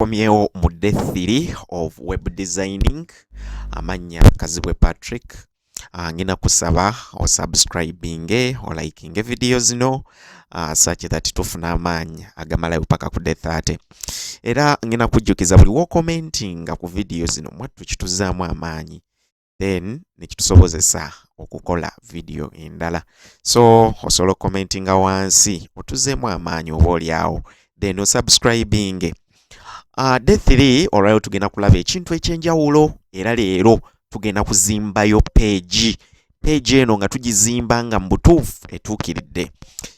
tukomyewo mu day 3 of web designing. Amanya Kazibwe Patrick. Ngina kusaba o subscribing o liking videos no such that tufuna amanya agamala upaka ku day 30. Era ngina kujjukiza buli wo commenting ku videos no mwattu kituzaamu amanyi. Then nikitusobozesa okukola video endala. So osolo commenting wansi otuzeemu amanyi oba olyawo. Then subscribing. Day 3 olwayo tugenda kulaba ekintu ekyenjawulo era leero tugenda kuzimbayo page eno nga tugizimba nga mbutuufu etuukiridde.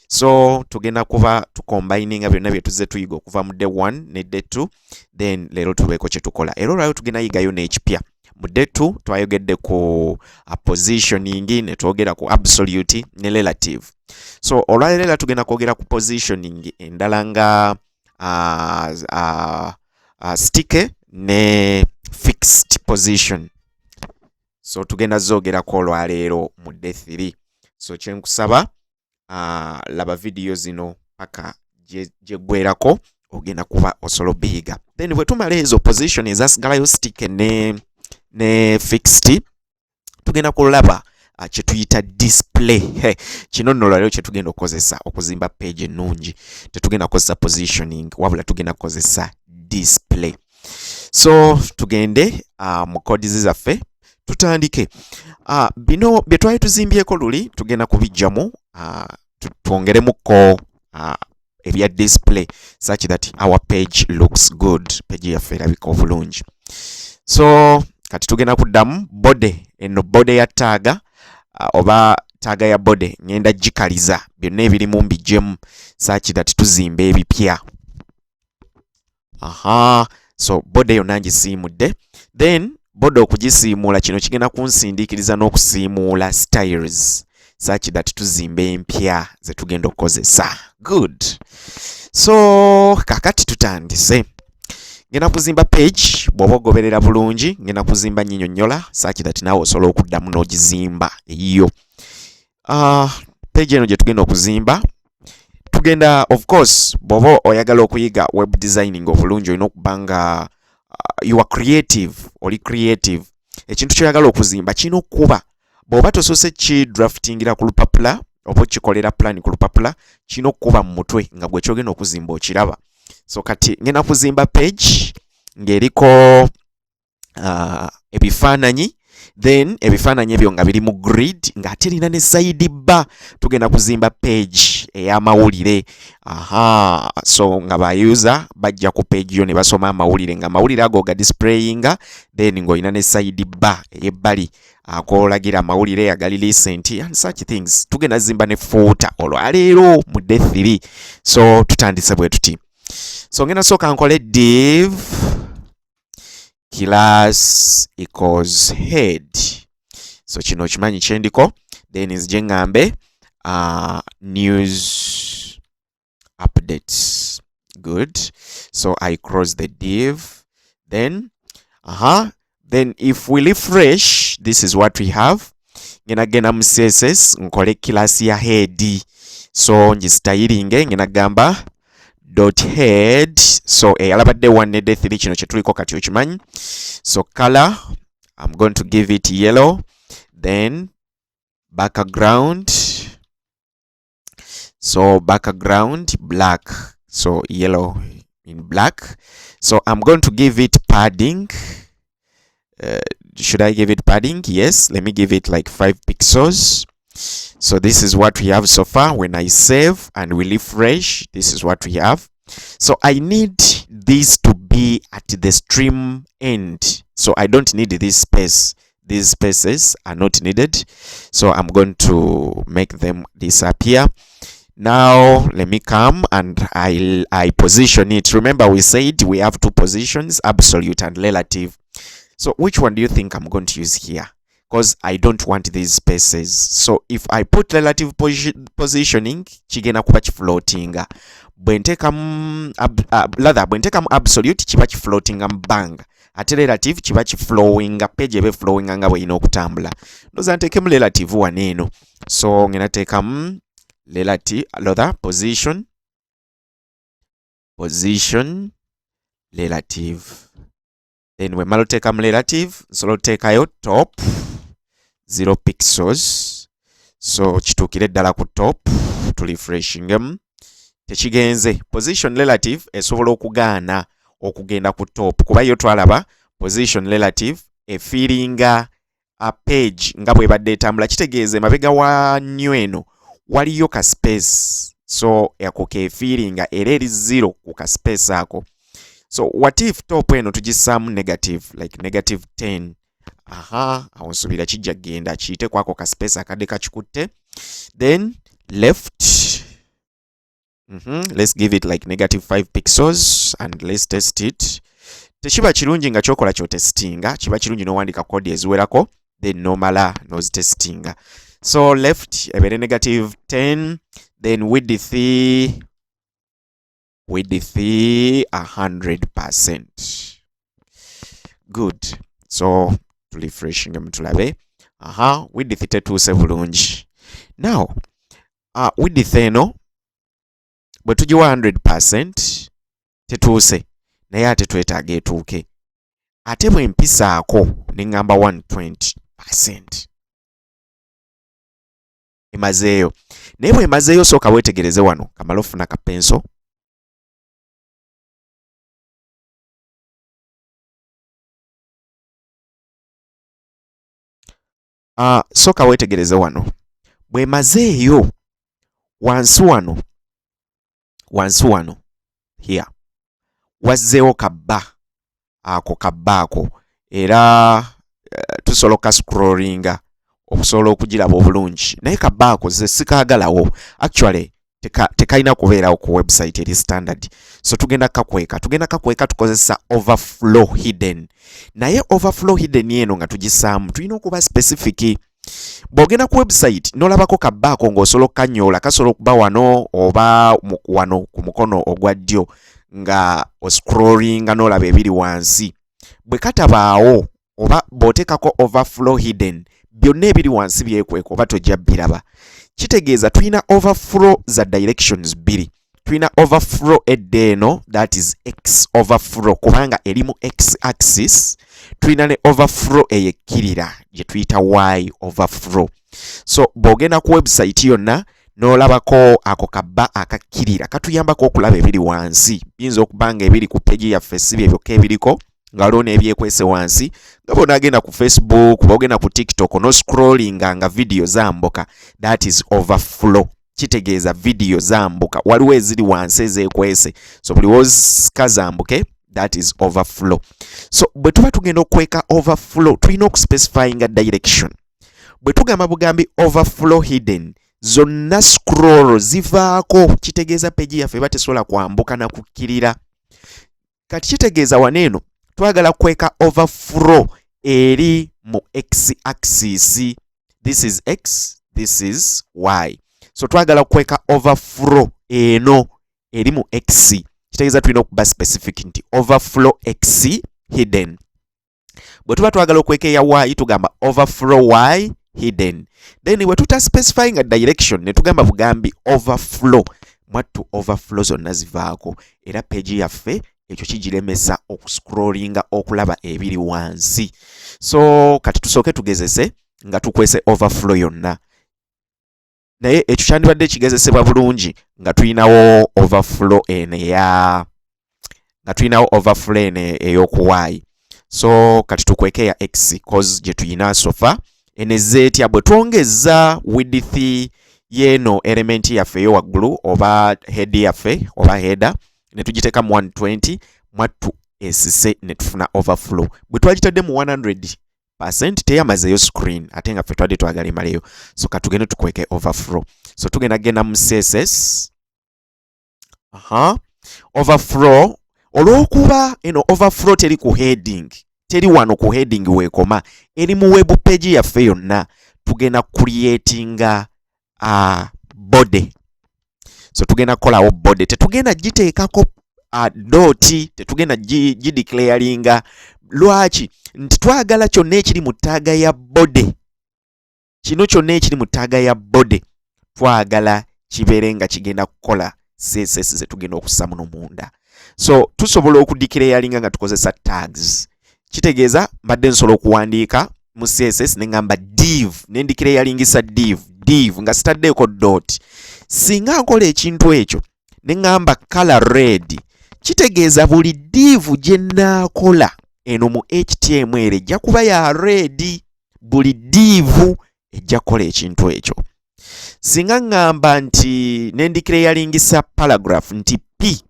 So tugenda kuba tukombininga byonna bye tuzze tuyiga okuva mu day 1 ne day 2 then leero tubeeko kye tukola. Era olwayo tugenda yigayo n'ekipya. Mu day 2 twayogedde ku positioning ne twogera ku absolute ne relative. So olwayo leero tugenda kwogera ku positioning endala nga stick ne fixed position. So tugenda zogera ko olwaleero mu day 3. So kyenkusaba laba video zino paka je gwerako ogenda kuba osolo biga. Then bwe tumala ezo position ezasigalayo stick ne fixed tugenda kulaba kye tuyita display. Kino nno olwaleero kye tugenda okozesa okuzimba page ennungi. Tetugenda kozesa positioning wabula tugenda kozesa display. So tugende mu codes zaffe tutandike. Bino bye twali tuzimbyeko luli tugenda kubijjamu twongeremuko ebya display such that our page looks good. Page yaffe erabika obulungi. So kati tugenda kuddamu body. Eno body ya taaga oba taaga ya body ngenda gikaliza byonna ebirimu mbijjemu such that tuzimba ebipya. So body yonna ngisiimudde. Then body okugisiimuula kino kigenda kunsindiikiriza n'okusiimuula styles such that tuzimba empya ze tugenda okukozesa. Good. So kakati tutandise. Ngenda kuzimba page bw'oba ogoberera bulungi. Ngenda kuzimba nnyinnyonnyola such that naawe osobola okuddamu n'ogizimba eyiyo. Page eno gye tugenda okuzimba tugenda of course bw'oba oyagala okuyiga web designing obulungi olina okuba nga you are creative. Oli creative. Ekintu kyoyagala okuzimba kino okuba bw'oba tosoose kidraftingira ku lupapula oba okikolera plan ku lupapula kino okuba mu mutwe nga gwe kyogenda okuzimba okiraba. So kati ngenda kuzimba page ng'eriko ebifaananyi. Then ebifaananyi ebyo nga biri mu grid ng'ate erina ne side bar. Tugenda kuzimba page ey'amawulire. So nga bayuza bajja ku page yo ne basoma amawulire nga amawulire ago ga displayinga then ng'olina ne side bar ey'ebbali akolagira amawulire agali recent and such things. Tugenda zimba ne footer olwaleero mu day 3. So tutandise bwe tuti. So ngenda sooka nkole div class equals head. So kino kimanyi kyendiko. Then nzije ngambe news updates. Good. So I cross the div. Then then if we refresh, this is what we have. Ngena genda mu CSS nkole class ya head. So ngistylinge ngena gamba dot head. So alabadde 1 ne day 3 kino kye tuliko kati okimanyi. So color I'm going to give it yellow. Then background. So background black. So yellow in black. So I'm going to give it padding. Should I give it padding? Yes. Let me give it like 5 pixels. So this is what we have so far. When I save and we refresh, this is what we have. So I need this to be at the stream end. So I don't need this space. These spaces are not needed. So I'm going to make them disappear. Now let me come and I position it. Remember we said we have two positions, absolute and relative. So which one do you think I'm going to use here? Because I don't want these spaces. So if I put relative positioning, kigenda kuba kifloatinga. Bwentekamu absolute kiba kifloatinga mbanga. Ate relative kiba kiflowinga, page ebe flowinga nga bweyina okutambula. Ndoza ntekemu relative waneeno. So ngena tekamu relative position relative. Then we malo teka mu relative nsolo tekayo top 0 pixels. So kitukire ddala ku top to refreshing tekigenze. Position relative esobola okugaana okugenda ku top kuba yo twalaba position relative efiringa a page nga bwe badde etambula, kitegeeze mabega wa nnyo eno waliyo ka space, so ako kefiringa era eri 0 ku ka space ako. So what if top eno tugisaamu negative like negative 10? Awo nsubira kijja genda kiyite kwako ka space akadde kakikutte. Then left, let's give it like negative 5 pixels and let's test it. Tekiba kirungi nga kyokola kyotestinga, kiba kirungi n'owandika kodi eziwerako then nomala nozitestinga. So left ebere negative 10, then width 100%. Good. So to refreshing tulabe. Width tetuuse bulungi. Now width eno bwe tugiwa 100% tetuuse naye ate twetaaga etuuke. Ate bwe mpisaako ne ngamba 120% emazeeyo. Naye bwe emazeeyo sooka weetegereze wano, kamala ofuna ka penso. Sooka weetegereze wano. Bwe mazeeyo wansi wano here wazzeewo kabba ako era tusobola ka scrollinga okusobola okugiraba obulungi, naye kabba ako ze sikaagalawo. Actually tekalina kubeerawo ku website eri standard, so tugenda kakweka tukozesa overflow hidden. Naye overflow hidden yeno nga tugisaamu tulina okuba specific. Bw'ogenda ku website n'olabako kabba ako ng'osobola okukanyoola, kasobola okuba wano oba wano ku mukono ogwa ddyo nga oscrollinga n'olaba ebiri wansi. Bwe katabaawo oba bw'oteekako overflow hidden, byonna ebiri wansi byekweka oba tojja biraba. Kitegeeza tulina overflow za directions 2. Tulina overflow edda eno, that is x overflow kubanga eri mu x axis. Tulina ne overflow eyekkirira gye tuyita y overflow. So bw'ogenda ku website yonna n'olabako ako kabba akakkirira katuyambako okulaba ebiri wansi. Biyinza okubanga ebiri ku page yaffe si bye byokka ebiriko, nga waliwo n'ebyekwese wansi. Nga bw'onaagenda ku Facebook, bw'ogenda ku TikTok no scrollinga nga video zambuka, that is overflow. Kitegeeza video zambuka, waliwo eziri wansi ezeekwese, so buli wozika zambuke, that is overflow. So bwe tuba tugenda okweka overflow tulina okuspecifyinga direction. Bwe tugamba bugambi overflow hidden, zonna scroll zivaako, kitegeeza page yaffe eba tesobola kwambuka na kukkirira. Kati kitegeeza waneeno twagala kweka overflow eri mu x axis. This is x, this is y. So twagala kweka overflow eno eri mu x. Kitegeeza tulina okuba specific nti overflow x hidden. Bwe tuba twagala okweka eya y tugamba overflow y hidden. Then bwe tuta specifying a direction ne tugamba bugambi overflow, mwattu overflow zonna zivaako era page yaffe ekyo kigiremesa okuscrollinga okulaba ebiri wansi. So kati tusooke tugezese nga tukwese overflow yonna. Naye ekyo kyandibadde kigezesebwa bulungi nga tulinawo overflow eno ey'okuwayi. So kati tukweke ya x cause gye tuyina sofa eneze etya. Bwe twongeza width yeno element yaffe eyo waggulu oba head yaffe oba header ne tugiteeka mu 120, mwattu esise ne tufuna overflow. Bwe twagitadde mu 100% teyamazeeyo screen ate nga ffe twadde twagala emaleyo. So katugende tukweke overflow. So tugenda genda mu CSS. Overflow olw'okuba eno overflow teri ku heading, teri wano ku heading weekoma, eri mu web page yaffe yonna, tugenda creatinga body. So tugenda kukolawo body, tetugenda giteekako doti, tetugenda gideclaringa. Lwaki? Nti twagala kyonna ekiri mu taaga ya body, kino kyonna ekiri mu taaga ya body twagala kibeere nga kigenda kukola CSS ze tugenda okussa muno munda. So tusobola okudeclaringa nga tukozesa tags. Kitegeeza mbadde nsobola okuwandiika mu CSS ne ngamba div ne ndeclaringisa div nga sitaddeeko dot. Singa nkola ekintu ekyo ne ngamba color red, kitegeeza buli div gye nnaakola eno mu HTML ejja kuba ya red. Buli div ejja kukola ekintu ekyo. Singa ngamba nti ne ndeclaringisa paragraph nti p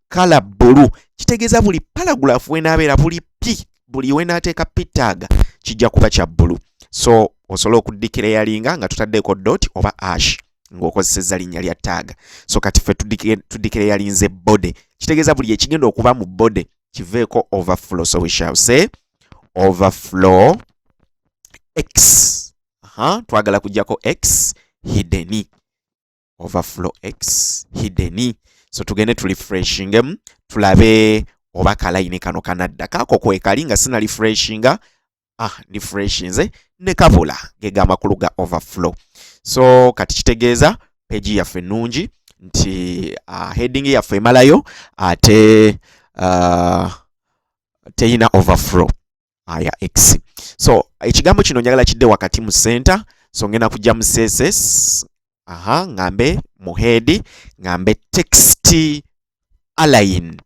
color blue, kitegeeza buli paragraph wenaabeera buli p, buli wenaateeka p tag kijja kuba kya blue. So osobola okudeclaringa nga tutaddeeko dot oba ash ng'okozesezza linnya lya tag. So kati ffe tudeclarinze body, kitegeeza buli ekigenda okuba mu body kiveeko overflow. So we shall say overflow x. Twagala kujjako x hidden. Overflow x hidden. So tugende tu refreshing tulabe oba kalayini kano kanadda. Kaako kwekali nga sina refreshinga. Refreshinze ne kabula gega makulu ga overflow. So kati kitegeeza page yaffe nnungi nti heading yaffe emalayo ate teyina overflow ya x. So ekigambo kino njagala kidde wakati mu center. So ngenda kujja mu CSS ngambe mu head ngambe text align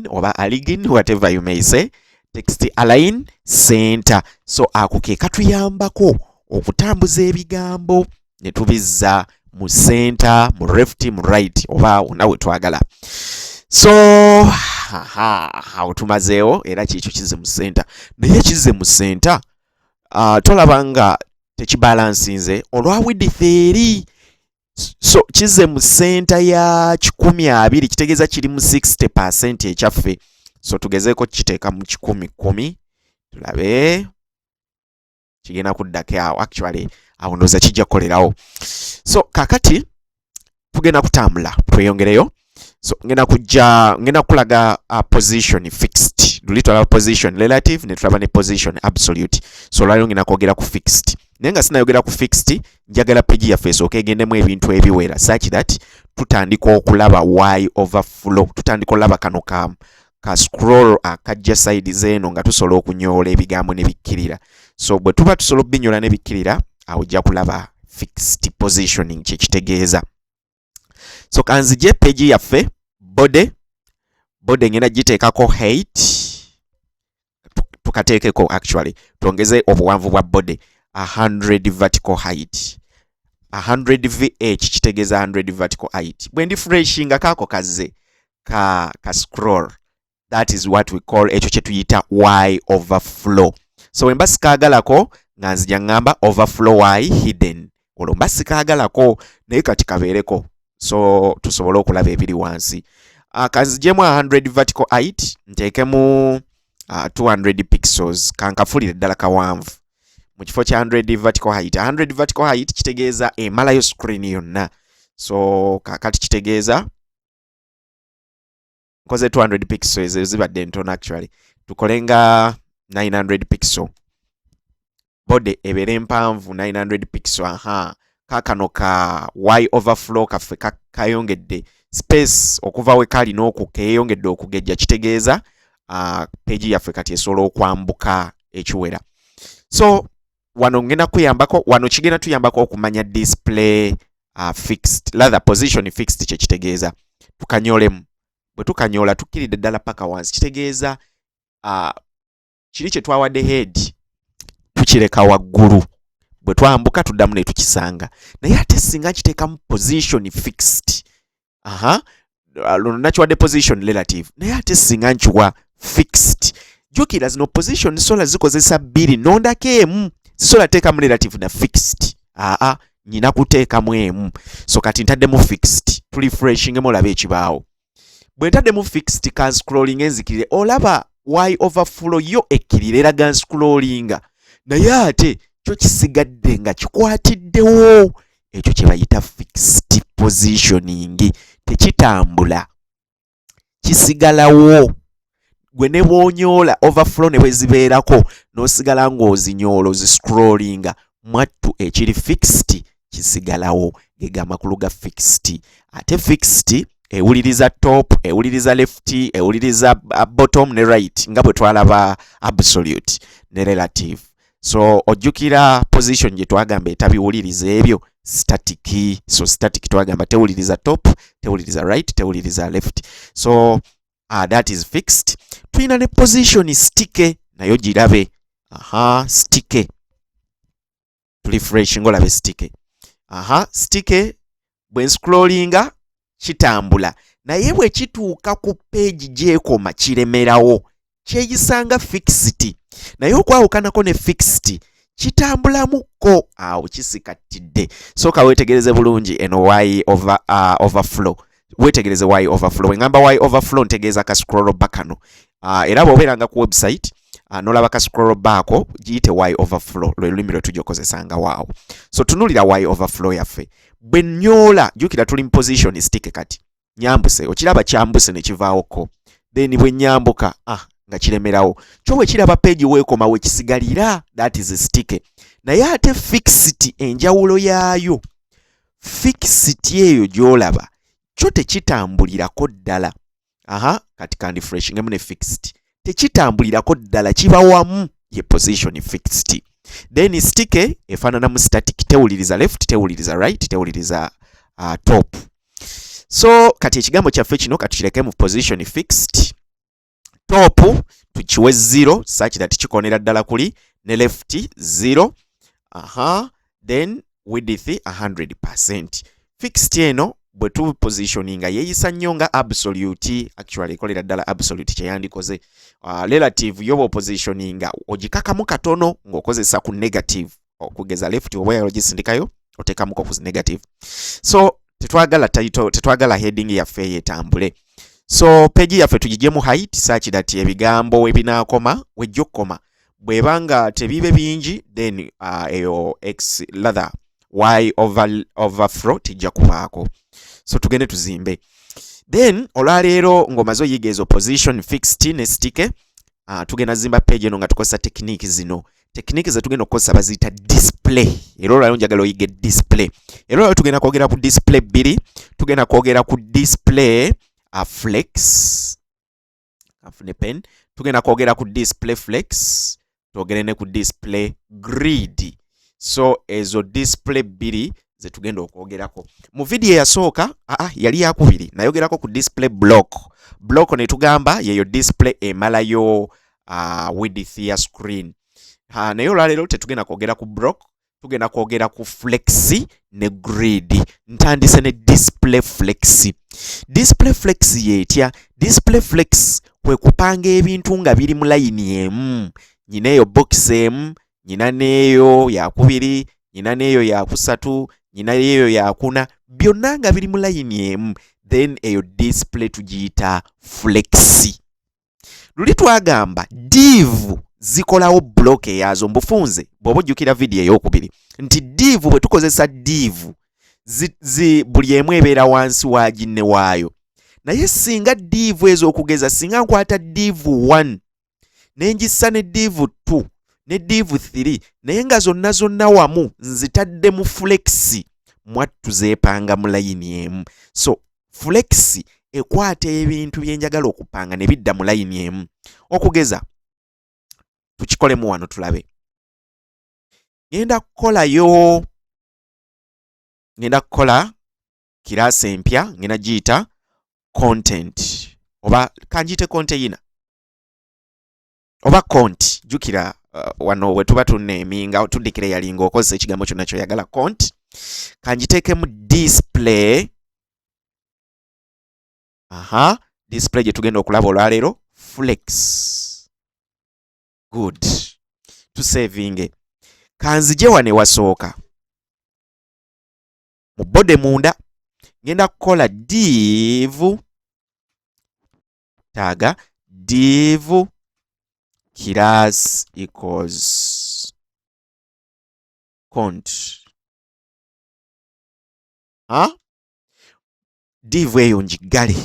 oba align, whatever you may say. Text align center. So ako ke katuyambako okutambuza ebigambo ne tubizza mu center, mu left, mu right oba nawe twagala. So tumazeewo era kikyo kize mu center. Naye kize mu center tolabanga tekibalansinze olwa width eri. So kize mu center ya 120, kitegeeza kiri mu 60% ekyaffe. So tugezeeko kiteeka mu 10 tulabe kigenda kuddako awo. Actually awo ndowooza kijja kukolerawo. So kakati tugenda kutambula tweyongereyo. So ngenda kulaga position fixed. Luli tulaba position relative ne tulaba ne position absolute. So lwaliro ngenda kwogera ku fixed. Naye nga sinayogera ku fixed, njagala page yaffe esooka egendemu ebintu ebiwera such that tutandika okulaba y overflow. Tutandika olaba kano ka scroll akajja side zeeno nga tusobola okunyoola ebigambo ne bikkirira. So bwe tuba tusobola obinyoola ne bikkirira awo ojja kulaba fixed positioning kye kitegeeza. So kanzije page yaffe body ngenda giteekako height, tukateekeko actually tuongeze obuwanvu bwa body 100 vertical height. 100 vh kitegeeza 100 vertical height. Bwe ndi freshinga kaako kaze ka scroll, that is what we call ekyo kye tuyita y overflow. So wemba sikaagalako nga nzija ngamba overflow y hidden. Olwo mba sikaagalako naye kati kabeereko. So tusobola okulaba ebiri wansi. Kanzijemu 100 vertical height nteekemu 200 pixels kankafulire ddala kawanvu mu kifo kya 100 vertical height. 100 vertical height kitegeeza emalayo screen yonna. So kakati kitegeeza nkoze 200 pixels zibadde ntono actually. Tukolenga 900 pixel. Body ebeere mpanvu 900 pixel. Kakano ka y overflow kaffe kayongedde space okuva we kali n'okukeyongedde okugejja, kitegeeza page yaffe kati esobola okwambuka ekiwera. So wano ngenda kuyambako, wano kigenda tuyambako okumanya display fixed, rather position fixed kye kitegeeza. Tukanyolemu. Bwe tukanyoola tukkiridde ddala paka wansi, kitegeeza kiri kye twawadde head tukireka waggulu. Bwe twambuka tuddamu ne tukisanga. Naye ate singa kiteekamu position fixed, luno nakiwadde position relative, naye ate singa nkiwa fixed, jjukira zino position sola zikozesa bbiri nondako emu, sisola teekamu relative na fixed. Nyina kuteekamu emu. So kati ntaddemu fixed, tulifreshingemu olabe ekibaawo. Bwe ntaddemu fixed ka scrolling enzikirire, olaba y overflow yo ekkirira eraga scrollinga, naye ate kyo kisigadde nga kikwatiddewo. Ekyo kye bayita fixed positioning. Tekitambula, kisigalawo. Gwe ne bw'onyoola overflow ne bwe zibeerako n'osigala ng'ozinyoola oziscrollinga, mwattu ekiri fixed kisigalawo. Ge amakulu ga fixed. Ate fixed ewuliriza top, ewuliriza left, ewuliriza bottom ne right nga bwe twalaba absolute ne relative. So ojjukira position gye twagamba etabiwuliriza ebyo static. So static twagamba tewuliriza top, tewuliriza right, tewuliriza left. So that is fixed. Tulina ne position stick nayo girabe. Stick. Refresh ngolabe stick. Stick bwe scrollinga kitambula. Naye bwe kituuka ku page gyekoma kiremerawo. Kyeyisanga fixed. Naye okwawukanako ne fixed kitambulamuko awo kisikatidde. So kawetegereze bulungi eno y overflow. Wetegereze y overflow. Ngamba y overflow ntegeeza ka scroll back kano. Era bw'obeeranga ku website nolaba ka scroll baako giyite y overflow lwe lulimi lwe tujokozesanga waawo. So tunulira y overflow yaffe. Bwe nnyola jjukira tuli mu position stick kati. Nyambuse okiraba kyambuse ne kivaawoko. Then bwe nyambuka nga kiremerawo. Kyo bwe kiraba page weekoma we kisigalira, that is stick. Naye ate fixed enjawulo yaayo. Fixed eyo gy'olaba kyo tekitambulirako ddala. Kati kandi fresh ngemu ne fixed. Tekitambulirako ddala kiba wamu ye position fixed. Then stick efaanana mu static, tewuliriza left, tewuliriza right, tewuliriza top. So kati ekigambo kyaffe kino katukireke mu position fixed. Top tukiwe 0 such that kikonera ddala kuli, ne left 0. Then width 100%. Fixed eno bwe tu positioninga yeyisa nnyo nga absolute, actually ekolera ddala absolute kyeyandikoze. Relative yobo positioninga ogikakamu katono ng'okozesa ku negative, okugeza left oba ogisindikayo otekamuko ku negative. So tetwagala title, tetwagala heading yaffe yetambule. So page yaffe tugijemu height such that ebigambo ebinaakoma wejjokoma bwebanga tebibe bingi, then eyo x lather y overflow tijja kubaako. So tugende tuzimbe. Then olwaleero ng'omaze oyiga ezo position fixed ne stick, tugenda zimba page eno nga tukozesa technique zino. Technique ze tugenda okukozesa baziyita display. Era olwaleero njagala oyige display. Era olwaleero tugenda kwogera ku display 2, tugenda kwogera ku display flex. Afune pen. Tugenda kwogera ku display flex, twogere ne ku display grid. So ezo display 2 ze tugenda okwogerako. Mu video yasooka yali yakubiri nayogerako ku display block. Block ne tugamba yeyo display emalayo width ya screen. Naye olwaleero tetugenda kwogera ku block, tugenda kwogera ku flex ne grid. Ntandise ne display flex. Display flex yetya? Display flex kwe kupanga ebintu nga biri mu line emu. Nyina eyo box emu, nyina neyo yakubiri, nyina neyo yakusatu, nyina eyo yakuna, byonna nga biri mu line emu. Then eyo display tugiyita flex. Luli twagamba div zikolawo block eyazo mbufunze bw'oba ojjukira video ey'okubiri nti div bwe tukozesa div buli emu ebeera wansi wa ginne waayo. Naye singa div ezo okugeza, singa nkwata div 1 nenjissa ne div 2 ne div 3 naye nga zonna wamu nzitadde mu flex, mwattu zeepanga mu layini emu. So flex ekwata ebintu byenjagala okupanga ne bidda mu layini emu. Okugeza tukikolemu wano tulabe. Ngenda kukola kiraasi empya, ngenda giyita content, oba kanjite container oba cont. Jukira wano we tuba tuneminga tudikire yalinga okozesa ekigambo kyonna kyoyagala cont. Kanjiteekemu display. Display gye tugenda okulaba olwaleero flex. Good. Tusavinge. Kanzije wane wasooka mu bode munda ngenda kukola div taga div class equals cont. Div eyo njigale.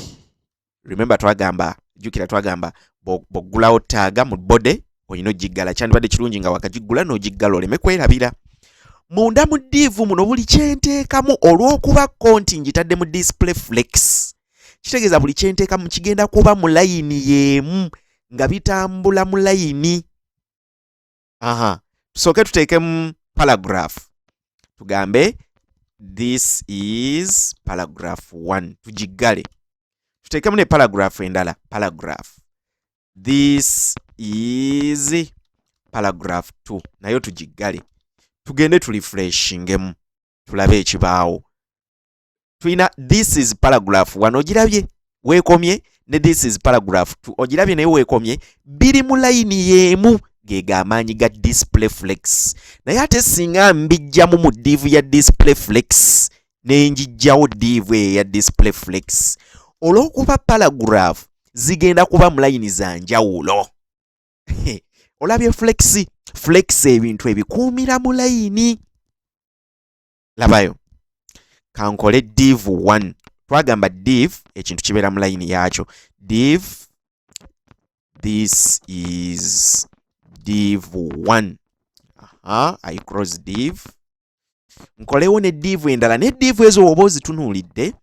Remember jukira twagamba bogulawo taga mu bode oyino jigala, kyandibadde kirungi nga wakagigula n'ogiggala oleme kwerabira. Munda mu div muno buli kyenteekamu olw'okuba konti njitadde mu display flex, kitegeeza buli kyenteeka mu kigenda kuba mu layini yeemu nga bitambula mu layini. Tusooke tuteekemu paragraph. Tugambe this is paragraph 1. Tugiggale. Tuteekemu ne paragraph endala. Paragraph. This is paragraph 2. Nayo tugiggale. Tugende tulifreshingemu. Tulabe ekibaawo. Tuina this is paragraph 1 ogirabye weekomye ne this is paragraph 2 ogirabye naye weekomye biri mu layini yeemu geega amaanyi ga display flex. Naye ate singa mbijjamu mu div ya display flex ne njijjawo div ya display flex olw'okuba paragraph zigenda kuba mu layini za njawulo. Olabye flex ebintu ebikuumira mu layini. Labayo. Kankole div 1. Twagamba div ekintu kibeera mu line yakyo. Div this is div 1. I cross div. Nkolewo ne div endala ne div ezo oba ozitunuulidde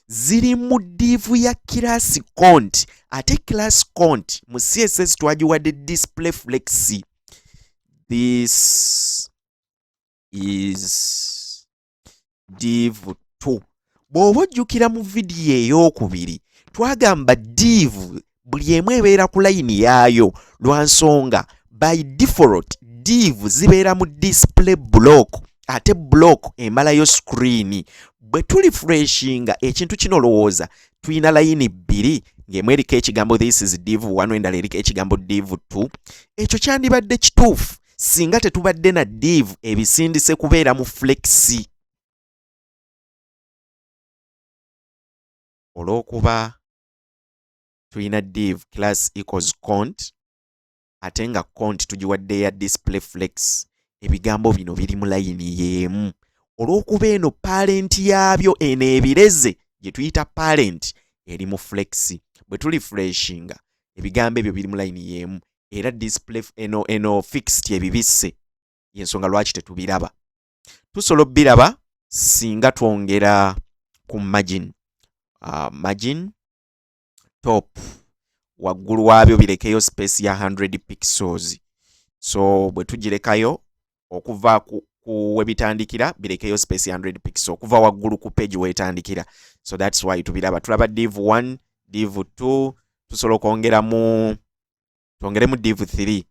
ziri mu div ya class count. Ate class count mu CSS twagiwadde display flex. This is div 2. Bw'oba ojjukira mu vidiyo ey'okubiri twagamba div buli emu ebeera ku layini yaayo lwa nsonga by default div zibeera mu display block ate block emalayo screen. Bwe tulifreshinga ekintu kino olowooza tuyina layini bbiri ng'emu eriko ekigambo this is div 1 endala eriko ekigambo div 2. Ekyo kyandibadde kituufu singa tetubadde na div ebisindise kubeera mu flexi. Olw'okuba tuyina div class equals count ate nga count tugiwadde ya display flex, ebigambo bino biri mu layini yeemu. Olw'okuba eno parent yaabyo eno ebireze gye tuyita parent eri mu flex. Bwe tulifreshinga ebigambo ebyo biri mu layini yeemu era display eno fixed ebibisse y'ensonga lwaki tetubiraba. Tusobola obbiraba singa twongera ku margin. Margin top waggulu waabyo birekeyo space ya 100 pixels. So bwe tugirekayo okuva ku webitandikira birekeyo space ya 100 pixels okuva waggulu ku page wetandikira. So that's why tubiraba. Tulaba div 1, div 2, tusobola okwongeramu twongeremu div 3.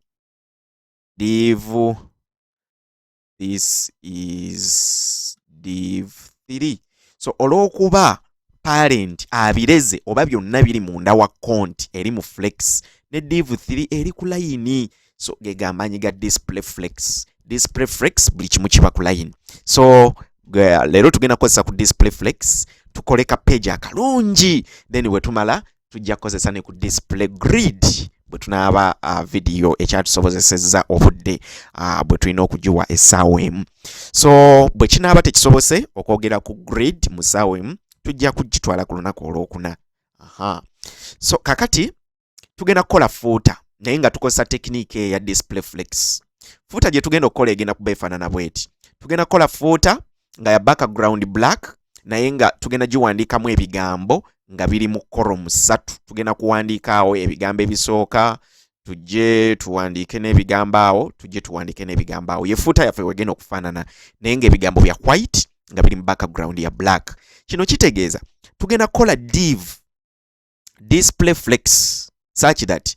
This is div 3. So olw'okuba parent abireze oba byonna biri munda wa count eri mu flex ne div 3 eri ku layini. So geega amaanyi ga display flex. Display flex buli kimu kiba ku layini. So leero tugenda kukozesa ku display flex tukoleka page akalungi then we tumala tujja kukozesa ne ku display grid bwe tunaaba video ekyatusobozesezza obudde bwe tulina okugiwa essaawa emu. So bwe kinaaba tekisobose okwogera ku grid mu ssaawa emu tujja kugitwala ku lunaku olwokuna. So kakati tugenda kukola footer naye nga tukozesa tekinike ya display flex. Footer gye tugenda okukola egenda kuba efaanana bweti. Tugenda kukola footer nga ya background black naye nga tugenda giwandiikamu ebigambo nga biri mu column 3. Tugenda kuwandiika awo ebigambo ebisooka tujje tuwandiike n'ebigambo awo tujje tuwandiike n'ebigambo awo. Ye footer yaffe wegenda okufaanana naye nga ebigambo bya white nga biri mu background ya black. Kino kitegeeza tugenda kukola div display flex such that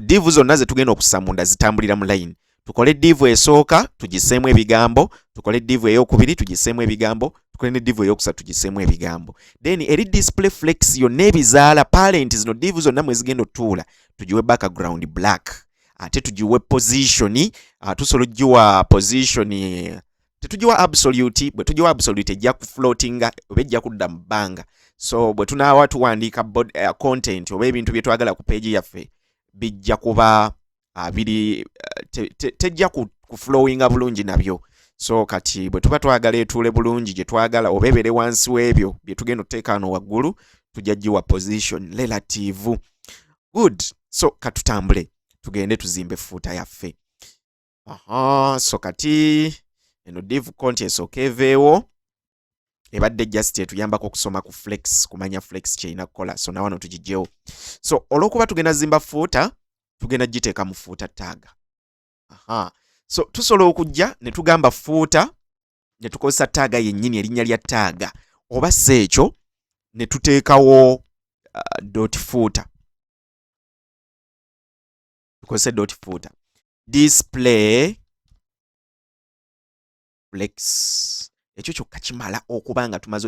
div zonna ze tugenda okusamunda zitambulira mu line. Tukole div esooka tugiseemu ebigambo, tukole div ey'okubiri tugiseemu ebigambo, tukole ne div ey'okusatu tugiseemu ebigambo. Then eri display flex yonna ebizaala parent zino div zonna mwe zigenda otuula tugiwe background black ate tugiwe position. Tusobola ogiwa position tetugiwa absolute. Bwe tugiwa absolute ejja ku floatinga oba ejja kudda mu bbanga. So bwe tunaawa tuwandiika content oba ebintu bye twagala ku page yaffe bijja kuba biri tejja ku flowinga bulungi nabyo. So kati bwe tuba twagala etuule bulungi gye twagala oba ebere wansi w'ebyo bye tugenda okuteeka wano waggulu tujja giwa position relative. Good. So katutambule tugende tuzimbe footer yaffe. So kati eno div count esooka eveewo ebadde just etuyambako okusoma ku flex, kumanya flex kyerina kukola. So nawano tugijjewo. So olw'okuba tugenda zimba footer, tugenda giteeka mu footer tag. So tusobola okujja ne tugamba footer ne tukozesa taaga yennyini, erinnya lya taaga, oba seekyo ne tuteekawo dot footer. Tukozese dot footer. Display flex. Ekyo kyokka kimala okuba nga tumaze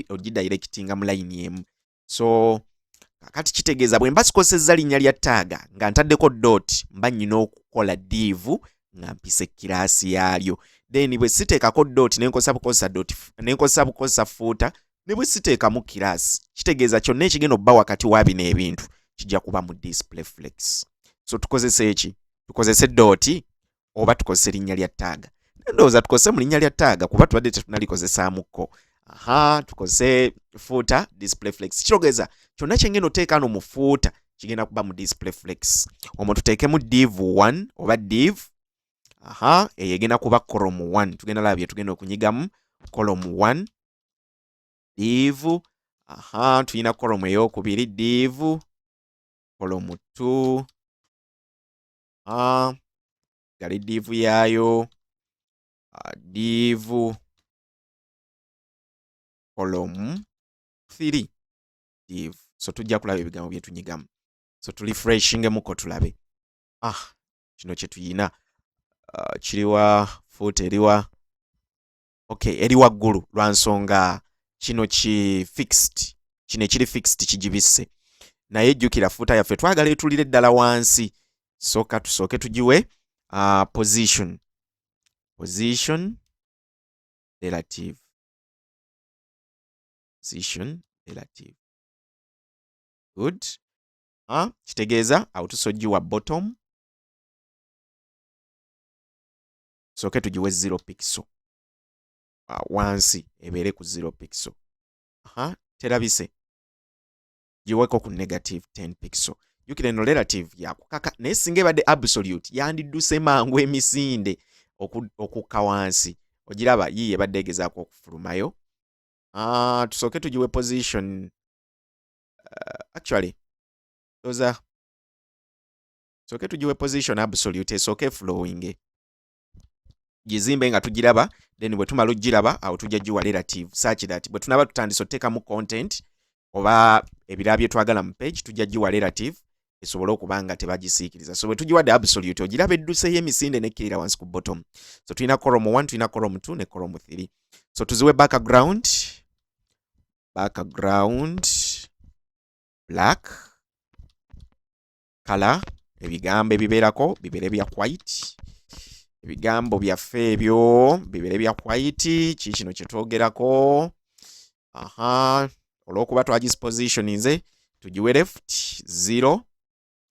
ogidirectinga mu line emu. So kakati kitegeeza bwe mba sikozesezza linnya lya taaga nga ntaddeko dot, mba nnyina okukola div nga mpise kiraasi yaalyo. Then bwe siteekako dot nenkozesa bukozesa footer, ne bwe siteekamu kiraasi, kitegeeza kyonna ekigenda obba wakati wa bino ebintu kijja kuba mu display flex. So tukozese eki? Tukozese dot oba tukozese linnya lya taaga? Ndowooza tukozese mu linnya lya taaga kuba tubadde tetunalikozesaamuko. Tukozese footer display flex. Kitegeeza kyonna kyengenda oteeka ano mu footer kigenda kuba mu display flex. Omwo tuteekemu div 1 oba div. Eyo egenda kuba column 1. Tugenda laba bye tugenda okunyigamu. Column 1 div. Tulina column ey'okubiri div. Column 2 gali div yaayo. Div column 3 div. So tujja kulaba ebigambo bye tunyigamu. So tulifreshingemuko tulabe. Kino kye tuyina. Kiriwa footer eriwa. Okay, eri waggulu lwa nsonga kino fixed. Kino ekiri fixed kigibisse. Naye jjukira footer yaffe twagala etulire ddala wansi. So tusooke tugiwe position. Position relative. Position relative. Good. Kitegeeza awo tusogiwa bottom. Sooke tugiwe 0 pixel. Wansi ebeere ku 0 pixel. Terabise. Giweko ku negative 10 pixel. Jukira eno relative yakukaka naye singa ebadde absolute yandidduse mangu emisinde okukka wansi. Ogiraba yiye ebadde egezaako okufulumayo. Tusooke tugiwe position. Actually sooke tugiwe position absolute esooke flowing. Gizimbe nga tugiraba, then bwe tumala ogiraba awo tujja giwa relative such that bwe tunaba tutandise oteekamu content oba ebirala bye twagala mu page tujja giwa relative esobole okuba nga tebagisiikiriza. So bwe tugiwadde absolute ogiraba edduseyo emisinde nekkirira wansi ku bottom. So tulina column 1, tulina column 2 ne column 3. So tuziwe background black, color ebigambo ebibeerako bibeere bya white. Ebigambo byaffe ebyo bibeere bya white. Kino kye twogerako. Olw'okuba twagispositioninze tugiwe left 0.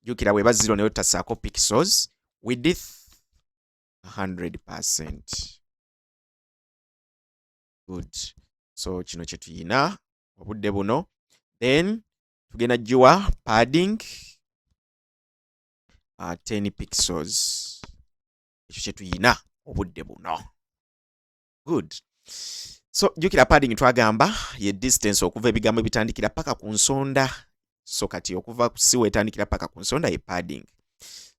Jukira bweba 0 nayo tutasaako pixels. Width 100%. Good. So kino kye tuyina obudde buno. Then tugenda giwa padding 10 pixels. Ekyo kye tuyina obudde buno. Good. So jukira padding twagamba ye distance okuva ebigambo bitandikira paka ku nsonda. So kati okuva ku siwe etandikira paka ku nsonda ye padding.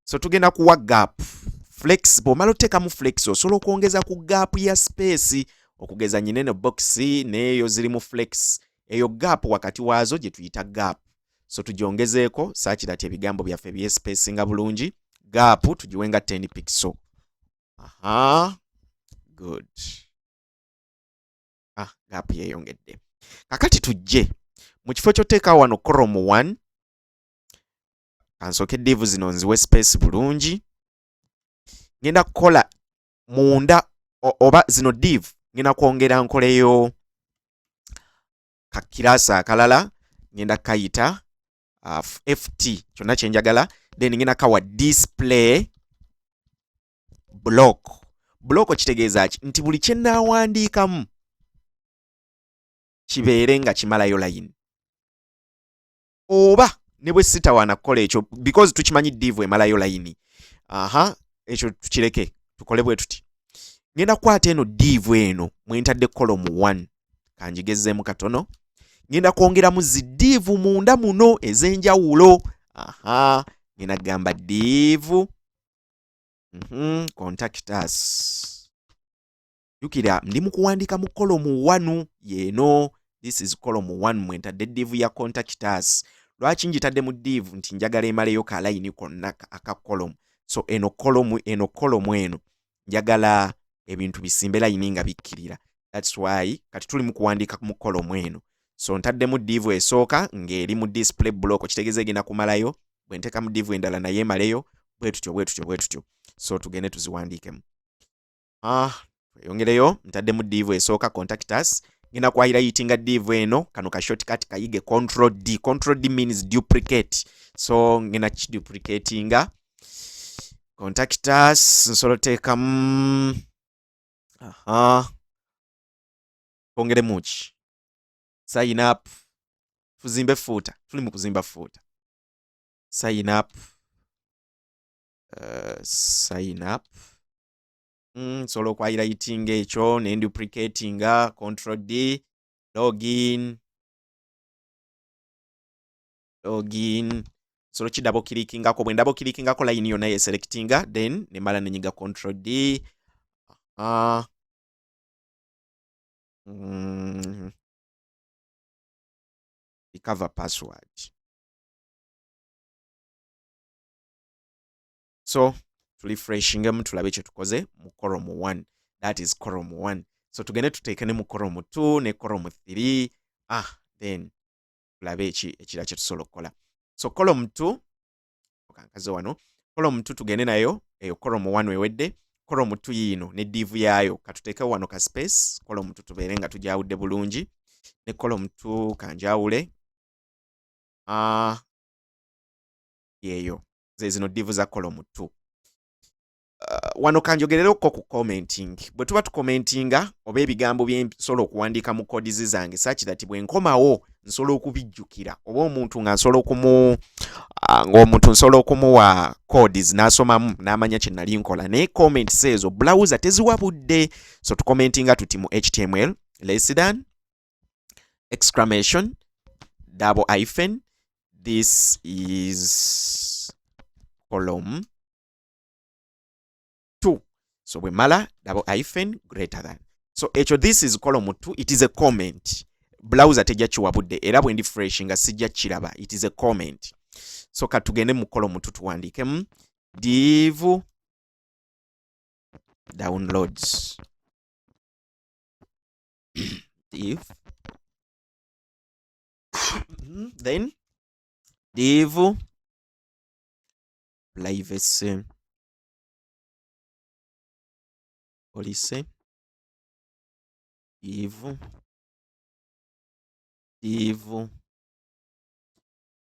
So tugenda kuwa gap. Flex bw'omala oteekamu flex osobola okwongeza ku gap ya space okugeza nyine ne box neyo ziri mu flex. Eyo gap wakati waazo gye tuyita gap. So tujiongezeeko such that ebigambo byaffe bye spacinga bulungi. Gap tugiwenga 10 pixel. Good. Gap yeyongedde. Kakati tujje mu kifo ky'oteeka wano column 1. Kansooke div zino nziwe space bulungi. Ngenda kukola munda oba zino div ngenda kwongera nkoleyo kakiraasi akalala. Ngenda kayita ft kyonna kyenjagala. Then ngenda kawa display block. Block kitegeeza ki? Nti buli kyenaawandiikamu kibeere nga kimalayo line. Oba ne bwe sitawaana kukola ekyo because tukimanyi div emalayo line. Ekyo tukireke tukole bwe tuti. Ngenda kukwata eno div eno mwentadde column 1 kanjigezeemu katono. Ngenda kwongeramu zi div munda muno ez'enjawulo. Ngenda gamba div contact us. Jukira ndi mu kuwandiika mu column 1 yeeno. This is column 1 mwentadde div ya contact us. Lwaki njitadde mu div? Nti njagala emaleyo ka line konna aka column. So eno column eno njagala ebintu bisimbe line nga bikkirira. That's why kati tuli mu kuwandiika mu column eno. So ntadde mu div esooka ng'eri mu display block, kitegeeza egenda kumalayo. Bwe nteeka mu div endala naye emaleyo bwe tutyo. So tugende tuziwandiikemu. Yongereyo ntadde mu div esooka contact us. Ngenda kwa highlightinga div eno, kano ka shortcut kayige control D. Control D means duplicate. So ngenda kiduplicatinga. Contact us nsolo teekamu twongere muki. Sign up. Tuzimbe footer. Tuli mu kuzimba footer. Sign up. Sign up. Nsolo kwa highlighting ekyo ne duplicatinga control D. Login. Solo ki double clickingako, bwe double clickingako line yonna ye selectinga, then ne mala nenyiga control D. Recover password. So refreshingemu tulabe kye tukoze mu column 1. That is column 1. So tugende tuteeke ne mu column 2 ne column 3. Then tulabe ekira kye tusobola okukola. So column 2 okankaze wano. Column 2 tugende nayo eyo column 1 ewedde. Column 2 yino ne div yayo katuteeke wano ka space. Column 2 tubeere nga tujawudde bulungi. Ne column 2 kanjawule. Yeyo. Zino div za column 2. Wano kanjogerereko ku commenting. Bwe tuba tukomentinga oba ebigambo bye nsobola okuwandiika mu codes zange such that bwe nkomawo nsobola okubijjukira, oba omuntu nga ng'omuntu nsobola okumuwa codes n'asomamu n'amanya kye nali nkola, naye comments ezo browser teziwabudde. So tukomentinga tuti mu HTML less than exclamation double hyphen this is column 2. So bwe mala double hyphen greater than. So ekyo this is column 2, it is a comment. Browser tejja kiwabudde era bwe ndi fresh nga sijja kiraba, it is a comment. So katugende mu column 2 tuwandiikemu div downloads. Div then div privacy policy, div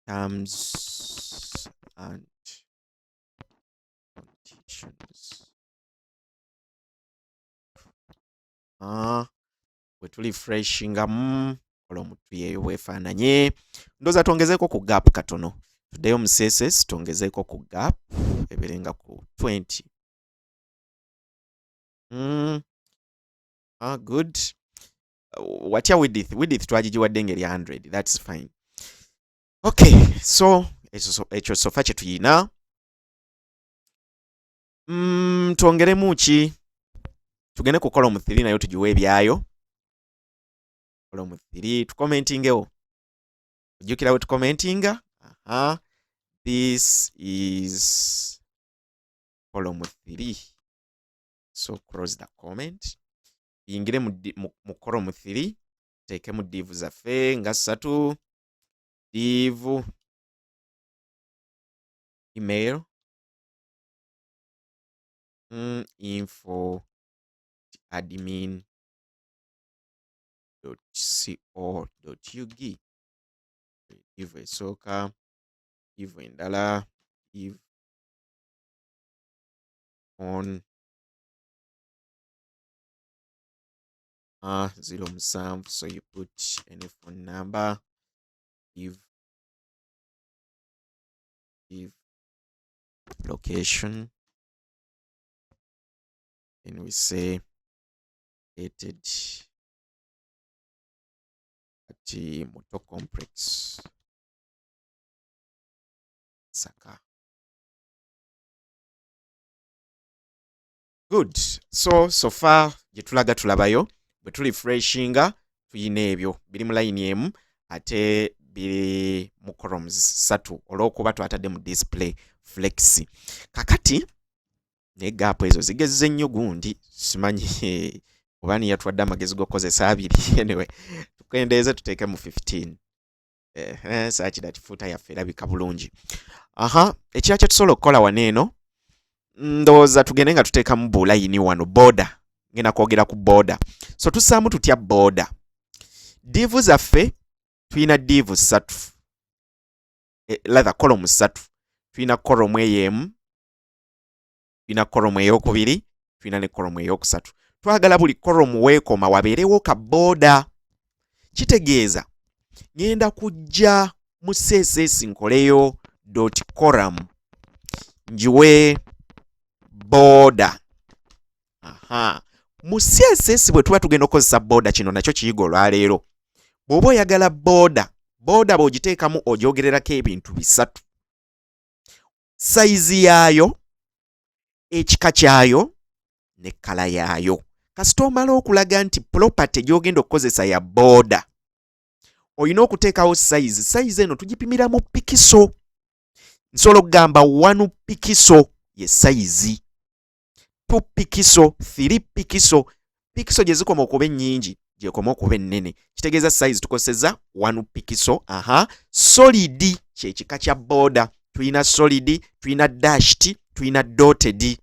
terms and conditions. Bwe tuli freshingamu column 2 yeyo weefaananye. Ndooza twongezeeko ku gap katono. Tuddeyo mu CSS twongezeeko ku gap ebeerenga ku 20. Good. Watya width twagigiwadde ngeri 100. That's fine. Okay, so ekyo sofa kye tuyina. Twongeremu ki? Tugende ku column 3 nayo tugiwe ebyayo. Column 3 tukomentingewo. Ojjukira we tukomentinga? This is column 3. So close the comment. Yingire mu column 3. Teekemu div zaffe nga 3. Div email info admin.co.ug. Div esooka, div endala, div on 07, so you put any phone number, div location, and we say created Moto complex Saka. Good. So far jetulaga tulabayo bwe tulifreshinga tuyina ebyo biri mu line emu ate biri mu columns 3 olw'okuba twatadde mu display flex. Kakati ne gap ezo zigezze nnyo gundi simanyi oba ni yatwadde amagezi g'okozesa abiri. Anyway, tukendeeze tuteeke mu 15. Saaki dati fuuta yaffe erabika bulungi. Ekira kye tusobola okukola wano eno, ndowooza tugende nga tuteekamu bulayini wano border. Ngenda kwogera ku border. So tussaamu tutya border. Divu zaffe tuyina divu 3. Rather column 3. Tuyina column ey'emu, tuyina column ey'okubiri, tuyina ne column ey'okusatu. Twagala buli column weekoma wabeerewo ka border. Kitegeeza ngenda kujja mu CSS nkoleyo .column njiwe border. Mu CSS bwe tuba tugenda okukozesa border, kino nakyo kiyiga olwaleero. Bw'oba oyagala border bw'ogiteekamu ogyogererako ebintu 3: sayizi yaayo, ekika kyayo ne kala yaayo. Kasita omala okulaga nti property gy'ogenda okukozesa ya border, olina okuteekawo sayizi eno tugipimira mu pikiso. Nsobola okugamba 1 pikiso ye sayizi, 2 pikiso, 3 pikiso. Pikiso gye zikoma okuba ennyingi gyekoma okuba ennene. Kitegeeza sayizi tukozeseza 1 pikiso. Solid kyekika kya border. Tuyina solid, tuyina dashed, tuyina dotted.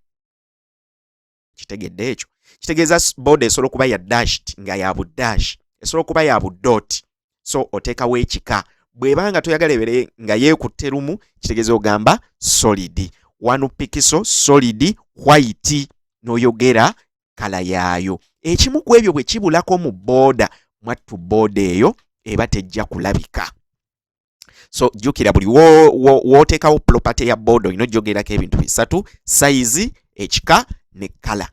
Kitegedde ekyo. Kitegeeza border esobola okuba ya dashed nga ya budash, esobola okuba ya budot. So oteekawo ekika. Bw'ebanga toyagala ebere nga yeekutte lumu, kitegeeza ogamba solid. 1 pikiso solid white n'oyogera kala yaayo. Ekimu ku ebyo bwe kibulako mu border, mwattu border eyo eba tejja kulabika. So jjukira buli wooteekawo property ya border olina ogyogerako ebintu 3: size, ekika ne kala.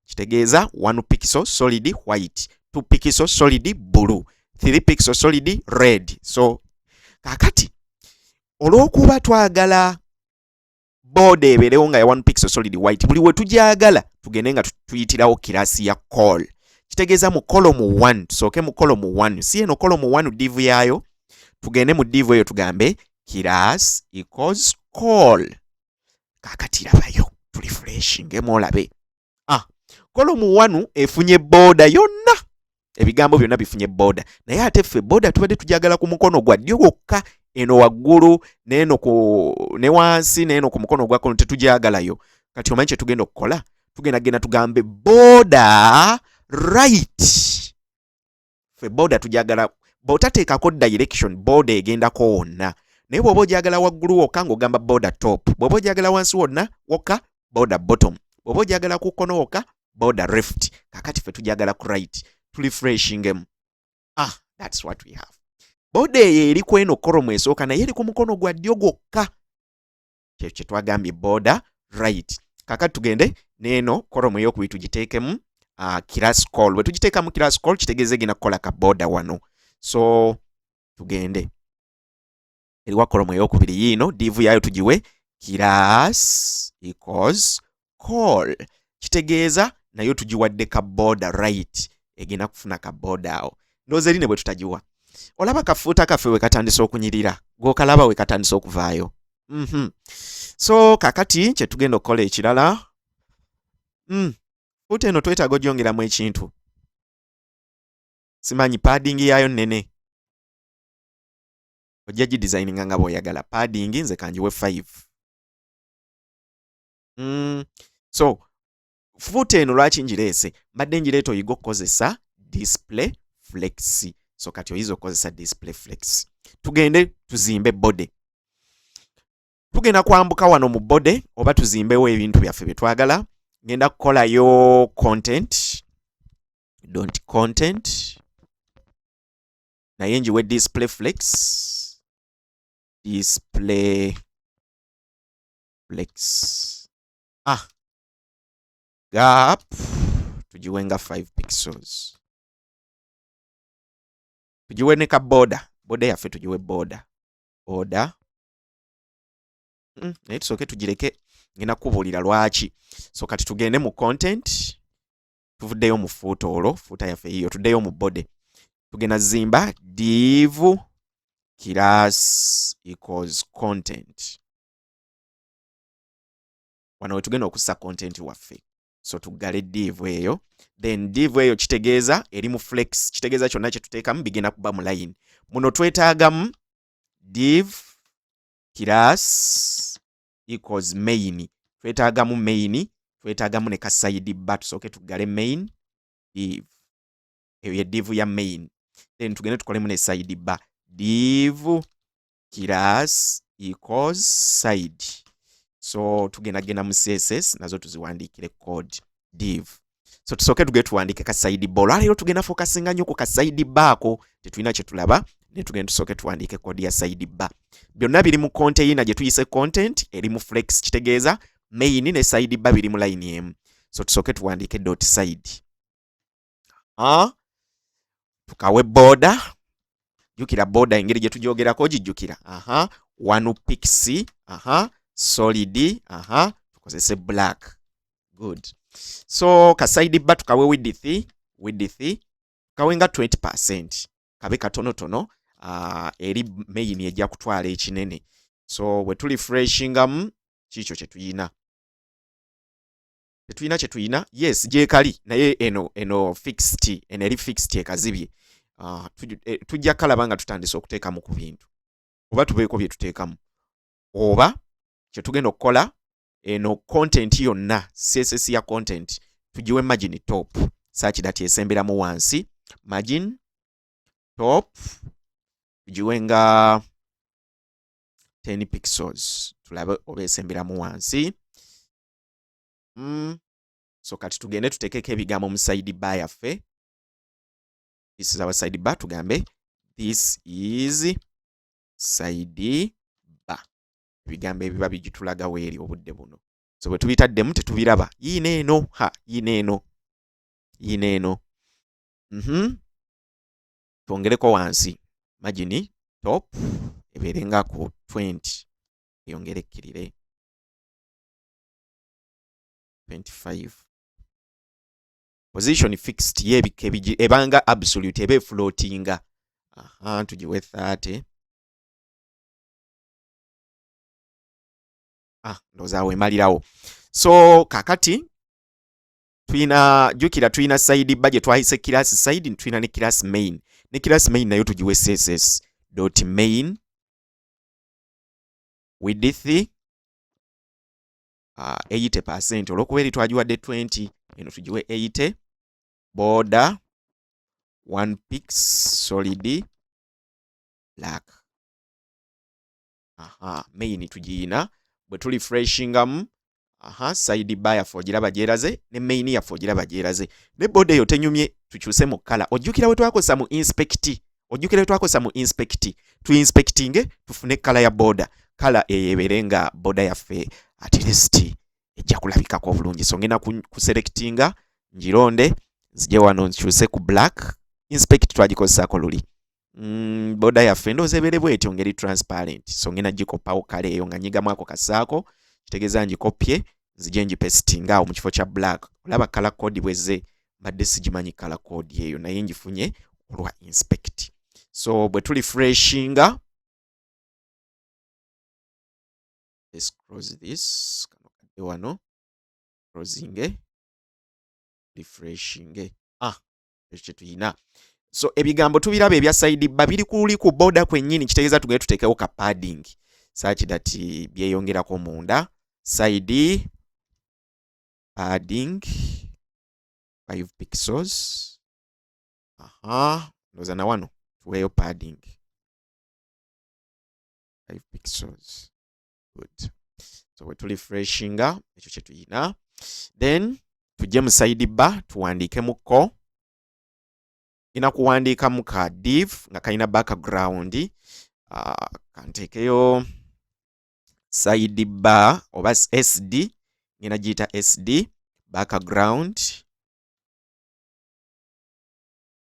Kitegeeza 1 pikiso solid white, 2 pikiso solid blue, 3 pikiso solid red. So kakati olw'okuba twagala border ebeerewo nga ya 1 pixel solid white, buli we tugyagala tugende nga tuyitirawo kirasi ya call. Kitegeeza mu column 1, tusooke mu column 1. Si eno column 1 divu yaayo, tugende mu divu eyo tugambe class equals call. Kakati labayo tulifreshingemu olabe. Column 1 efunye border yonna. Ebigambo byonna bifunye border. Naye ate ffe border tubadde tujagala ku mukono gwa ddyo gwokka. Eno waggulu n'eno ne wansi n'eno ku mukono gwa kkono tetujagalayo. Kati omanyi kye tugenda okukola? Tugenda tugambe border right. Ffe border tujagala bw'otateekako direction border egendako wonna. Naye bw'oba ogyagala waggulu wokka ng'ogamba border top. Bw'oba ogyagala wansi wonna wokka border bottom. Bw'oba ogyagala ku kkono wokka border left. Kakati ffe tujagala ku right. Tulifreshingemu. That's what we have. Border eyo eri ku eno column esooka naye eri ku mukono gwa ddyo gwokka. Kye twagambye border right. Kakati tugende n'eno column ey'okubiri tugiteekemu class call. Bwe tugiteekamu class call kitegeeza egenda kukola ka border wano. So tugende eriwa column ey'okubiri yiino divu yaayo tugiwe class equals call. Kitegeeza nayo tugiwadde ka border right, egenda kufuna ka border awo. Ndowooza eri ne bwe tutagiwa. Olaba kafuuta kaffe we katandise okunyirira, gwokalaba we katandise okuvaayo. So kakati kye tugenda okukola ekirala, fuuta eno twetaaga ogyongeramu ekintu. Simanyi padding yaayo nnene. Ojja gidesigninga nga bw'oyagala. Padding nze kanjiwe 5. So fuuta eno lwaki ngireese? Mbadde ngireeta oyiga okukozesa display flex. So kati oyiza okukozesa display flex. Tugende tuzimbe body. Tugenda kwambuka wano mu body oba tuzimbewo ebintu byaffe bye twagala. Ngenda kukolayo content. Content. Naye njiwe display flex. Display flex. Gap. Tujiwe nga 5 pixels. tugiwe ne ka border yaffe tugiwe border naye tusooke tugireke ngenda kubuulira lwaki. So kati tugende mu content, tuvuddeyo mu fuuta yaffe yiyo, tuddeyo mu body, tugenda zimba div class equals content. Wano we tugenda okussa content waffe. So tuggale div eyo, then div eyo kitegeeza eri mu flex, kitegeeza kyonna kye tuteekamu bigenda kuba mu line. Muno twetaagamu div class equals main, twetaagamu main, twetaagamu ne ka side bar. Tusooke tuggale main div, eyo ye div ya main, then tugende tukolemu ne side bar div class equals side. So tugenda mu CSS nazo tuziwandiikire code div. So tusooke tugende tuwandiike ka side bar. Olwaleero tugenda focusinga nnyo ku ka side bar ko, tetulina kye tulaba, ne tugenda tusooke tuwandiike code ya side bar. Byonna biri mu container gye tuyise content, eri mu flex, kitegeeza main ne side bar biri mu line emu. So tusooke tuwandiike dot side. Tukawe border, jukira border engeri gye tugyogerako gijjukira. 1 pixel, solid, tukozese black. Good. So ka side bar tukawe width tukawe nga 20%, kabe katonotono, eri main ejja kutwala ekinene. So we tuli freshingamu kikyo kye tuyina. Kye tuyina, yes, gye kali, naye eno fixed, eno eri fixed ekazibye. Tujja kalaba nga tutandise okuteekamu ku bintu, oba tubeeko bye tuteekamu, oba kye tugenda okukola, eno content yonna, CSS ya content tugiwe margin top, such that esemberamu wansi, margin top tugiwe nga 10 pixels, tulabe oba esemberamu wansi. So kati tugende tuteekeko ebigambo mu side bar yaffe. This is our side bar, tugambe this is side bar. Ebigambo ebiba bigitulaga weeri obudde buno. So bwe tubitaddemu tetubiraba. Yineeno, yineeno. Twongereko wansi, margin top ebeere nga ku 20, eyongerekkirire 25. Position fixed yebike ebanga absolute ebe floatinga. Tugiwe 30. Ndoza wemalirawo. So kakati jukira tuyina side bar gye twayise class side, tuyina ne class main. Ne class main nayo tugiwe CSS dot main width 80%, olwokuba eri twagiwadde 20, eno tugiwe 80. Border 1 pixel solid black. Main tugiyina, bwe tuli freshingamu, side bar yaffe ogiraba gyeraze, ne main yaffe ogiraba gyeraze. Ne border eyo tenyumye, tukyuse mu kala. Ojjukira we twakosa mu inspect, tuinspectinge tufune kala ya border. Kala eyebeere nga border yaffe at least ejja kulabikako obulungi. So ngenda kuselectinga ngironde, nzije wano nkyuse ku black. Inspect twagikozesaako luli. Border yaffe ndowooza ebeere bwetyo ngeri transparent. So ngenda gikopawo kale eyo nga nyigamu ako kasaako, kitegeeza ngikopye, nzije ngipestinga awo mu kifo kya black. Olaba kala code bwezze, mbadde sigimanyi kala code eyo, naye ngifunye olwa inspect. So bwe tuli freshinga, let's close this. Kano kadde wano. Closing. Refreshing. Ekyo tuyina. So ebigambo tubiraba ebya side bar biri kuli ku border kwennyini, kitegeeza tugende tuteekewo ka padding, such that byeyongerako munda. Side padding 5 pixels. Ndowooza na wano tuweeyo padding 5 pixels. Good. So we tuli freshinga, ekyo kye tuyina. Then tujje mu side bar tuwandiikemuko. Ina kuwandiikamu ka div nga kalina background. Kanteekeyo side bar oba SD, ngenda giyita SD background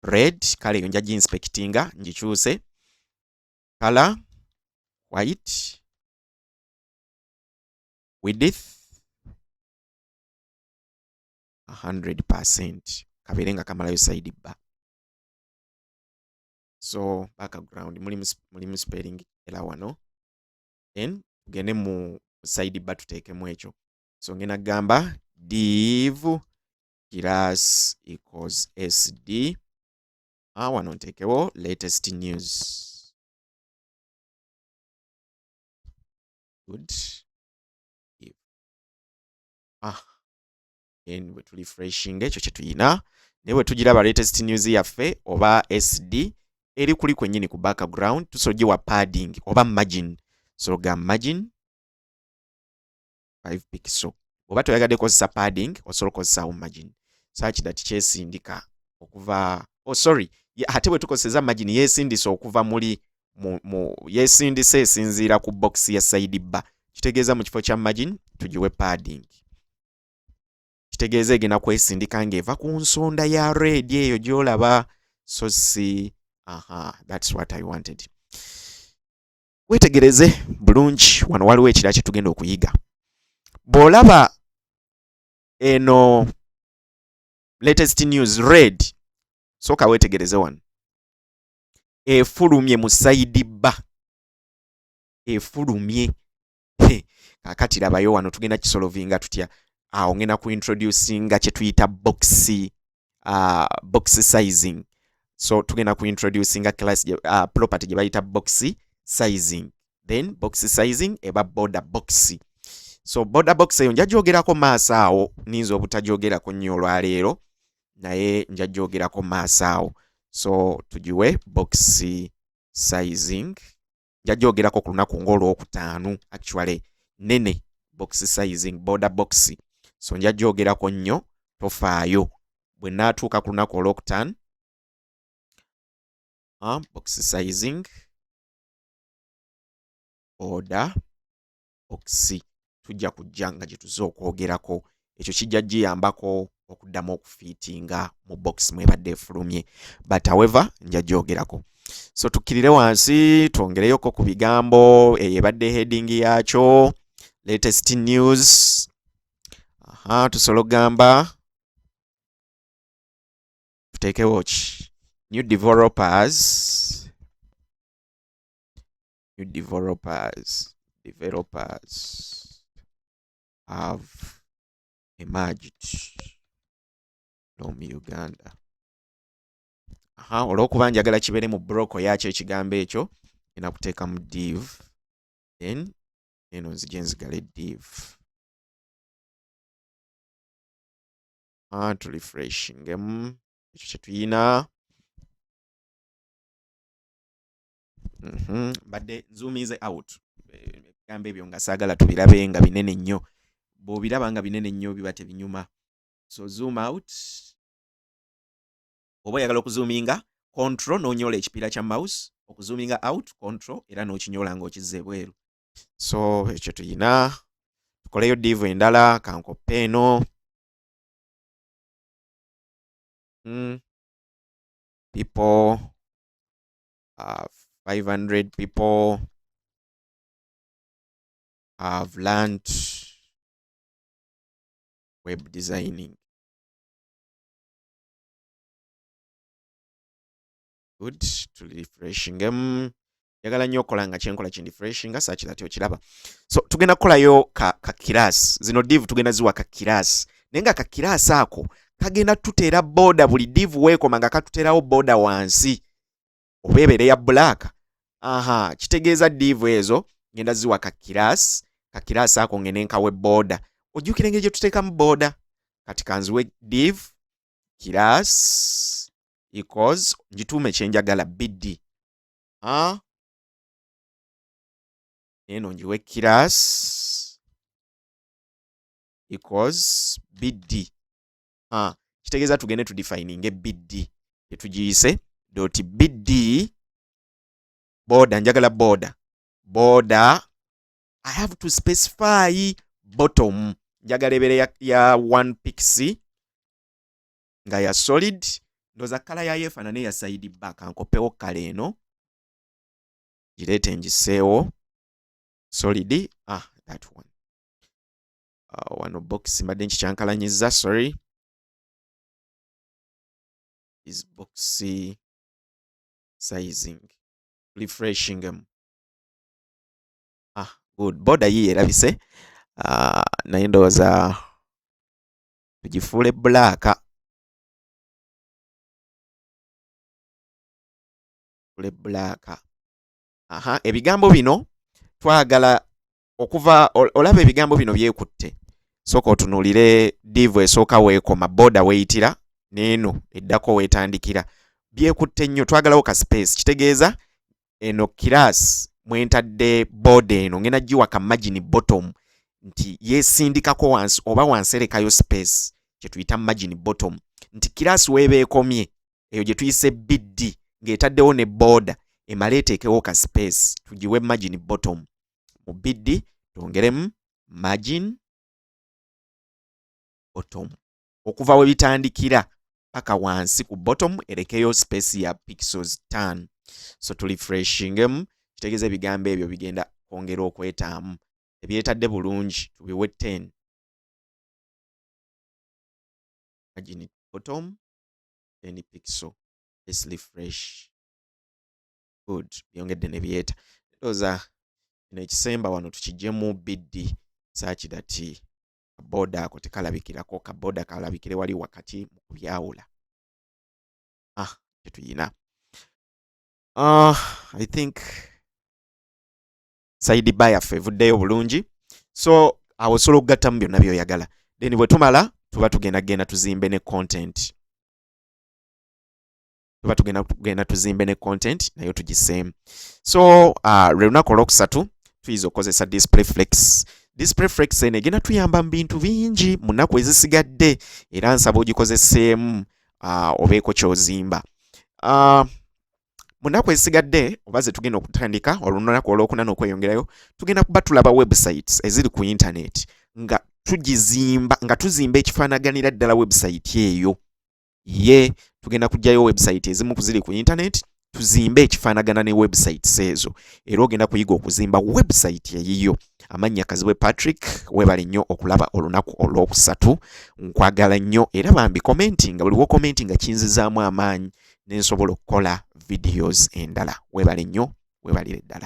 red kale nja inspectinga ngikyuse color white width 100% kaberenga kamalayo side bar. So background mulimu spelling era wano, then tugende mu side bar tuteekemu ekyo. So ngena gamba div class equals sd wano nteekewo latest news. Good. Then we refreshing ekyo kye tuyina ne bwe tugiraba latest news yaffe oba sd eri kuli kwennyini ku background tusoje wa padding oba margin. So ga margin 5 pixel oba toyagadde kozesa padding osobola kozesa margin such that kyesindika okuva ate bwe tukozesa margin yesindisa okuva muli yesindisa esinziira ku box ya side bar. Kitegeeza mu kifo kya margin tugiwe padding. Kitegeeza egenda kwesindika ng'eva ku nsonda ya red eyo gy'olaba. So si that's what I wanted. Wetegereze bulungi wano waliwo ekirala kye tugenda okuyiga. Bw'olaba eno latest news red, sooka wetegereze wano efulumye mu side bar, efulumye. Kakati labayo wano tugenda kisolovinga tutya. Awo ngenda ku introducinga kye tuyita box sizing. So tugenda ku introducinga class property gye bayita box sizing. Then box sizing eba border box. So border box eyo nja gyogerako maaso awo, ninza obutajyogerako nnyo olwaleero naye nja gyogerako maaso awo. So tugiwe box sizing, nja gyogerako ku lunaku ng'olwokutaano actually nene box sizing border box. So nja gyogerako nnyo tofaayo bwe naatuuka ku lunaku olwokutaano. Box sizing border box tujja kujja nga gye tuze okwogerako. Ekyo kijja giyambako okuddamu okufiitinga mu box mwebadde efulumye, but however nja gyogerako. So tukkirire wansi twongereyoko ku bigambo eyo ebadde heading yakyo latest news. Tusobola ogamba tuteekewo ki new developers have emerged from Uganda. Olw'okuba njagala kibeere mu broko yakyo ekigambo ekyo ena kuteeka mu div, then eno nzije nzigale div. Tulifreshingemu ekyo kye tuyina. Badde nzuumize out ebigambo ebyo nga saagala tubirabe nga binene nnyo. Bw'obiraba nga binene nnyo biba tebinyuma. So zoom out. Oba oyagala okuzoominga control n'onyola ekipiira kya mouse, okuzoominga out control era n'okinyola ng'okizza ebweru. So ekyo tuyina. Tukoleyo div endala kankoppe eno. People 500 people have learned web designing. Good. Refreshing them. Yagala nnyo okola nga kyenkola kindifreshinga such that okiraba. So tugenda kukolayo ka class. Zino div tugenda ziwa ka class. Naye nga ka class ako kagenda tuteera border buli div weekoma nga katuteerawo border wansi. Oba ebeere ya black. Kitegeeza div ezo ngenda ziwa ka class. Ka class ako ngene nkawe border. Ojjukira engeri gye tuteekamu border. Kati kanziwe div class equals njituume kyenjagala bd. Eno njiwe class equals bd. Kitegeeza tugende tudefininge bd. Tetugiyise dot bd border, njagala border I have to specify bottom. Njagala ebeere ya 1 pixel nga ya solid ndoza kala yayo efaanana eya side back. Ankopewo kala eno gireete ngiseewo solid. That one. Wano box mbadde nkikyankalanyizza, sorry. Is box sizing. Refreshing them. Good. Border yiye erabise. Naye ndowooza tugifuule black. Ebigambo bino twagala okuva olaba ebigambo bino byekutte. Sooka otunuulire divu esooka weekoma, border weeyitira neeno eddako weetandikira. Byekutte nnyo, twagalawo ka space. Kitegeeza eno class mwentadde border eno ngenda giwa ka margin bottom nti yeesindikako wansi oba wanserekayo space kye tuyita margin bottom, nti class weebeekomye eyo gye tuyise biddi ng'etaddewo ne border emala eteekewo ka space tugiwe margin bottom. Mu biddi twongeremu margin bottom okuva we bitandikira paka wansi ku bottom erekeyo space ya pixels 10. So tulifreshingemu, kitegeeza ebigambo ebyo bigenda kwongera okwetaamu. Ebyetadde bulungi tubiwe 10. Margin bottom 10 pixel. Let's refresh. Good. Byongedde ne byeta. Ndowooza kino ekisemba wano tukiggyemu biddi saaki dati border ako tekalabikirako, ka border kalabikire wali wakati mu kubyawula. Tetuyina. I think side bar yaffe evuddeyo bulungi. So awo osobola okugattamu byonna by'oyagala. Then bwe tumala tuba tugenda tuzimbe ne content. Nayo tugiseemu. So lwe lunaku olwokusatu tuyinza okukozesa display flex. Display flex eno egenda tuyamba mu bintu bingi mu nnaku ezisigadde era nsaba ogikozeseemu obeeko ky'ozimba. Mu nnaku ezisigadde oba ze tugenda okutandika olunaku olwokuna n'okweyongerayo, tugenda kuba tulaba websites eziri ku internet nga tuzimba ekifaanaganira ddala website eyo. Tugenda kujjayo website ezimu kuziri ku internet tuzimbe ekifaanagana ne websites ezo, era ogenda kuyiga okuzimba website eyiyo. Amannya Kaziwe Patrick, webale nnyo okulaba olunaku olwokusatu. Nkwagala nnyo era bambi commenting, buli wo commenting kinzizaamu amaanyi ne nsobola okukola videos endala. Webale nnyo, webalire ddala.